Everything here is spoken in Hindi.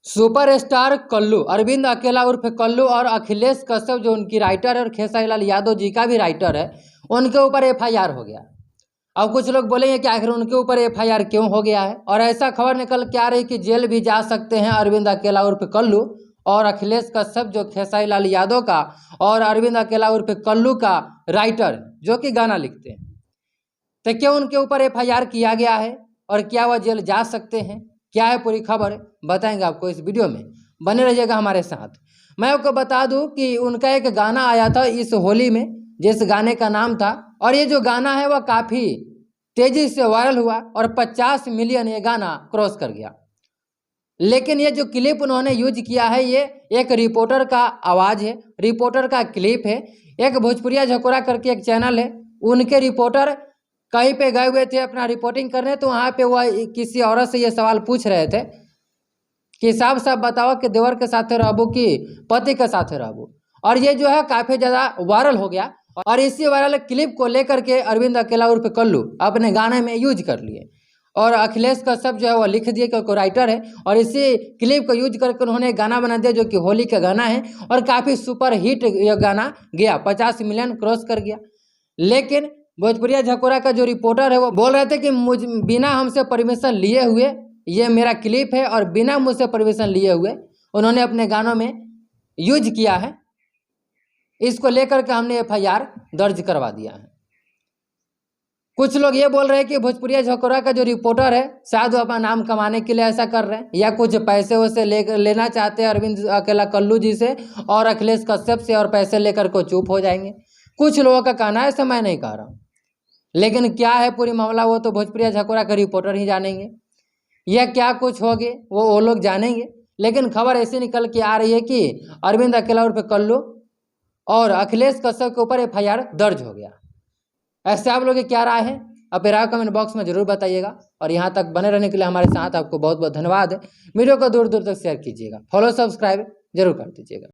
सुपरस्टार कल्लू अरविंद अकेला उर्फ कल्लू और अखिलेश कश्यप जो उनकी राइटर है और खेसारी लाल यादव जी का भी राइटर है, उनके ऊपर एफआईआर हो गया। अब कुछ लोग बोलेंगे कि आखिर उनके ऊपर एफआईआर क्यों हो गया है, और ऐसा खबर निकल के आ रही कि जेल भी जा सकते हैं अरविंद अकेला उर्फ कल्लू और अखिलेश कश्यप जो खेसारी लाल यादव का और अरविंद अकेला उर्फ कल्लू का राइटर जो कि गाना लिखते हैं। तो क्यों उनके ऊपर एफआईआर किया गया है और क्या वह जेल जा सकते हैं, क्या है पूरी खबर बताएंगे आपको इस वीडियो में, बने रहिएगा हमारे साथ। मैं आपको बता दूं कि उनका एक गाना आया था इस होली में, जिस गाने का नाम था, और ये जो गाना है वह काफ़ी तेज़ी से वायरल हुआ और 50 मिलियन ये गाना क्रॉस कर गया। लेकिन ये जो क्लिप उन्होंने यूज किया है ये एक रिपोर्टर का आवाज़ है, रिपोर्टर का क्लिप है। एक भोजपुरिया झकोरा करके एक चैनल है, उनके रिपोर्टर कहीं पे गए हुए थे अपना रिपोर्टिंग करने, तो वहाँ पे वह किसी औरत से ये सवाल पूछ रहे थे कि साफ साफ बताओ कि देवर के साथ रहबू कि पति के साथ रहबू। और ये जो है काफ़ी ज़्यादा वायरल हो गया और इसी वायरल क्लिप को लेकर के अरविंद अकेला उर्फ कल्लू अपने गाने में यूज कर लिए और अखिलेश कश्यप जो है वो लिख दिए क्योंकि राइटर है, और इसी क्लिप को यूज करके उन्होंने गाना बना दिया जो कि होली का गाना है और काफ़ी सुपर हिट यह गाना गया, 50 मिलियन क्रॉस कर गया। लेकिन भोजपुरिया झकोरा का जो रिपोर्टर है वो बोल रहे थे कि मुझ बिना हमसे परमिशन लिए हुए ये मेरा क्लिप है और बिना मुझसे परमिशन लिए हुए उन्होंने अपने गानों में यूज किया है। इसको लेकर के हमने एफआईआर दर्ज करवा दिया है। कुछ लोग ये बोल रहे हैं कि भोजपुरिया झकोरा का जो रिपोर्टर है शायद वो अपना नाम कमाने के लिए ऐसा कर रहे हैं या कुछ पैसे वैसे लेना चाहते हैं अरविंद अकेला कल्लू जी से और अखिलेश कश्यप से, और पैसे लेकर को चुप हो जाएंगे। कुछ लोगों का कहना है, ऐसा मैं नहीं कह रहा हूँ, लेकिन क्या है पूरी मामला वो तो भोजपुरिया झकोरा के रिपोर्टर ही जानेंगे, यह क्या कुछ हो गए वो लोग जानेंगे। लेकिन खबर ऐसी निकल के आ रही है कि अरविंद अकेला उर्फ कल्लू और अखिलेश कश्यप के ऊपर एफआईआर दर्ज हो गया। ऐसे आप लोग की क्या राय है, अपने राय कमेंट बॉक्स में जरूर बताइएगा, और यहाँ तक बने रहने के लिए हमारे साथ आपको बहुत बहुत धन्यवाद है। वीडियो को दूर दूर तक शेयर कीजिएगा, फॉलो सब्सक्राइब जरूर कर दीजिएगा।